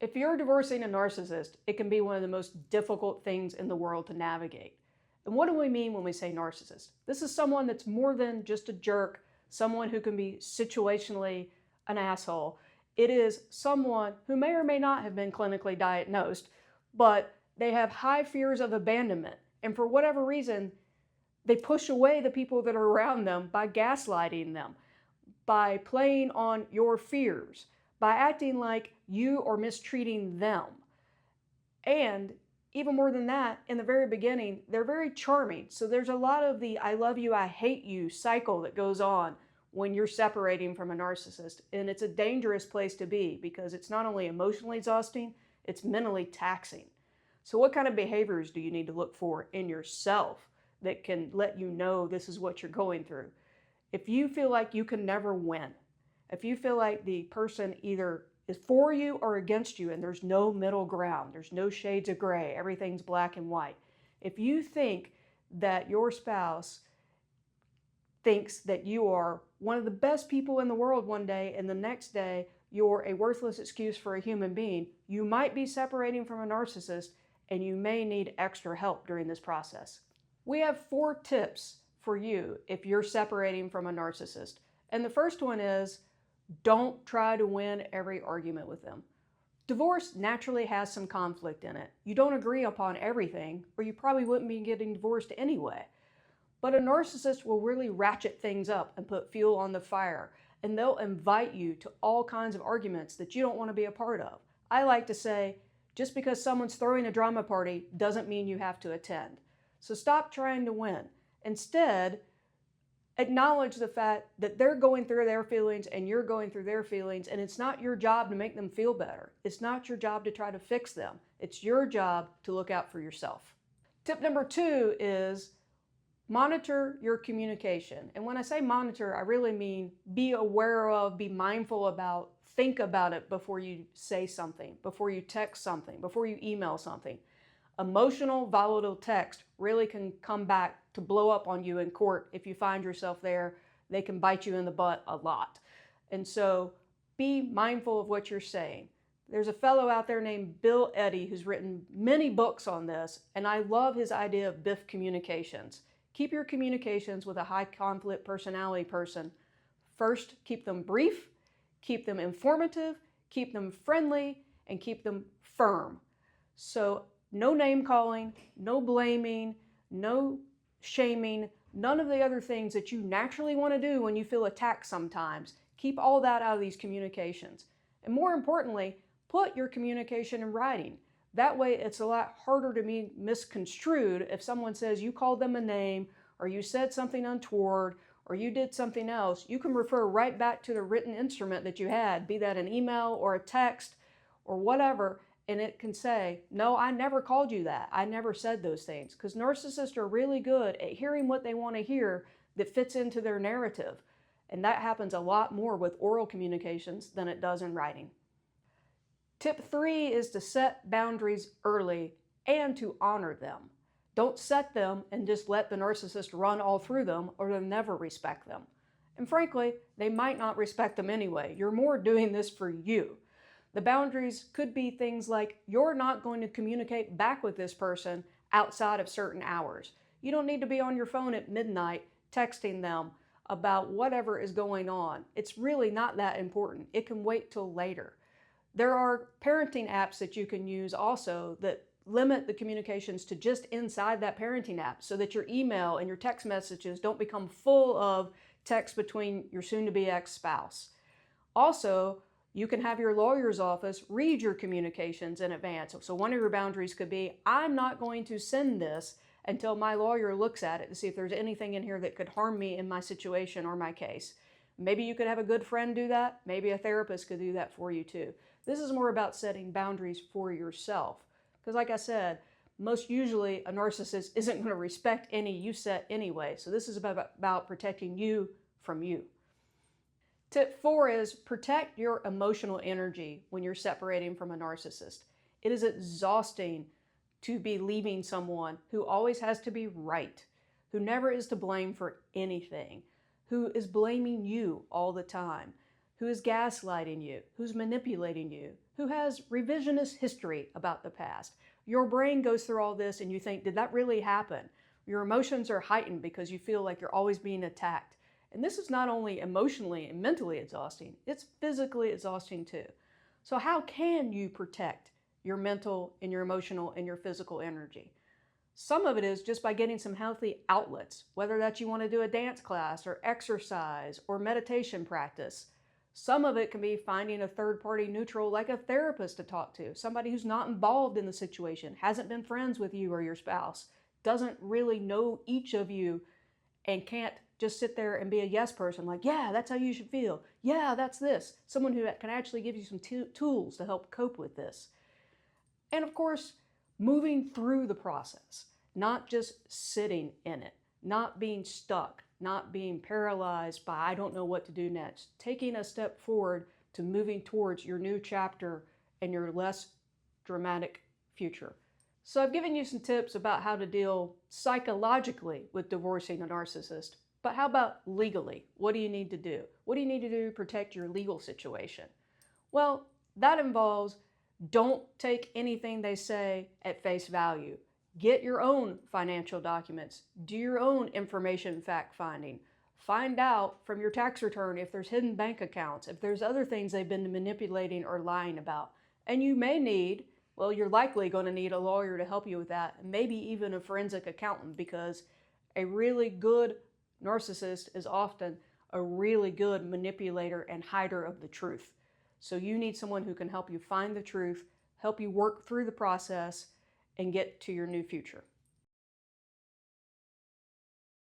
If you're divorcing a narcissist, it can be one of the most difficult things in the world to navigate. And what do we mean when we say narcissist? This is someone that's more than just a jerk, someone who can be situationally an asshole. It is someone who may or may not have been clinically diagnosed, but they have high fears of abandonment. And for whatever reason, they push away the people that are around them by gaslighting them, by playing on your fears, by acting like you are mistreating them. And even more than that, in the very beginning, they're very charming. So there's a lot of the I love you, I hate you cycle that goes on when you're separating from a narcissist. And it's a dangerous place to be because it's not only emotionally exhausting, it's mentally taxing. So what kind of behaviors do you need to look for in yourself that can let you know this is what you're going through? If you feel like you can never win, if you feel like the person either is for you or against you and there's no middle ground, there's no shades of gray, everything's black and white. If you think that your spouse thinks that you are one of the best people in the world one day and the next day you're a worthless excuse for a human being, you might be separating from a narcissist and you may need extra help during this process. We have 4 tips for you if you're separating from a narcissist. And the first one is, don't try to win every argument with them. Divorce naturally has some conflict in it. You don't agree upon everything, or you probably wouldn't be getting divorced anyway. But a narcissist will really ratchet things up and put fuel on the fire, and they'll invite you to all kinds of arguments that you don't want to be a part of. I like to say, just because someone's throwing a drama party doesn't mean you have to attend. So stop trying to win. Instead, acknowledge the fact that they're going through their feelings and you're going through their feelings, and it's not your job to make them feel better. It's not your job to try to fix them. It's your job to look out for yourself. Tip number 2 is monitor your communication. And when I say monitor, I really mean be aware of, be mindful about, think about it before you say something, before you text something, before you email something. Emotional, volatile text really can come back to blow up on you in court if you find yourself there. They can bite you in the butt a lot. And so be mindful of what you're saying. There's a fellow out there named Bill Eddy who's written many books on this, and I love his idea of BIFF communications. Keep your communications with a high conflict personality person. First, keep them brief, keep them informative, keep them friendly, and keep them firm. So no name calling, no blaming, no shaming, none of the other things that you naturally want to do when you feel attacked sometimes. Keep all that out of these communications. And more importantly, put your communication in writing. That way it's a lot harder to be misconstrued if someone says you called them a name or you said something untoward or you did something else. You can refer right back to the written instrument that you had, be that an email or a text or whatever, and it can say, no, I never called you that. I never said those things. Because narcissists are really good at hearing what they want to hear that fits into their narrative. And that happens a lot more with oral communications than it does in writing. Tip 3 is to set boundaries early and to honor them. Don't set them and just let the narcissist run all through them, or they'll never respect them. And frankly, they might not respect them anyway. You're more doing this for you. The boundaries could be things like you're not going to communicate back with this person outside of certain hours. You don't need to be on your phone at midnight texting them about whatever is going on. It's really not that important. It can wait till later. There are parenting apps that you can use also that limit the communications to just inside that parenting app so that your email and your text messages don't become full of text between your soon-to-be ex-spouse. Also, you can have your lawyer's office read your communications in advance. So one of your boundaries could be, I'm not going to send this until my lawyer looks at it to see if there's anything in here that could harm me in my situation or my case. Maybe you could have a good friend do that. Maybe a therapist could do that for you too. This is more about setting boundaries for yourself. Because like I said, most usually a narcissist isn't going to respect any you set anyway. So this is about protecting you from you. Tip 4 is protect your emotional energy when you're separating from a narcissist. It is exhausting to be leaving someone who always has to be right, who never is to blame for anything, who is blaming you all the time, who is gaslighting you, who's manipulating you, who has revisionist history about the past. Your brain goes through all this and you think, did that really happen? Your emotions are heightened because you feel like you're always being attacked. And this is not only emotionally and mentally exhausting, it's physically exhausting too. So how can you protect your mental and your emotional and your physical energy? Some of it is just by getting some healthy outlets, whether that's you want to do a dance class or exercise or meditation practice. Some of it can be finding a third-party neutral like a therapist to talk to, somebody who's not involved in the situation, hasn't been friends with you or your spouse, doesn't really know each of you, and can't just sit there and be a yes person like, yeah, that's how you should feel. Yeah, that's this. Someone who can actually give you some tools to help cope with this. And of course, moving through the process, not just sitting in it, not being stuck, not being paralyzed by, I don't know what to do next. Taking a step forward to moving towards your new chapter and your less dramatic future. So I've given you some tips about how to deal psychologically with divorcing a narcissist, but how about legally? What do you need to do? What do you need to do to protect your legal situation? Well, that involves don't take anything they say at face value. Get your own financial documents. Do your own information fact-finding. Find out from your tax return if there's hidden bank accounts, if there's other things they've been manipulating or lying about. And you may need, well, you're likely going to need a lawyer to help you with that, maybe even a forensic accountant, because a really good narcissist is often a really good manipulator and hider of the truth. So you need someone who can help you find the truth, help you work through the process, and get to your new future.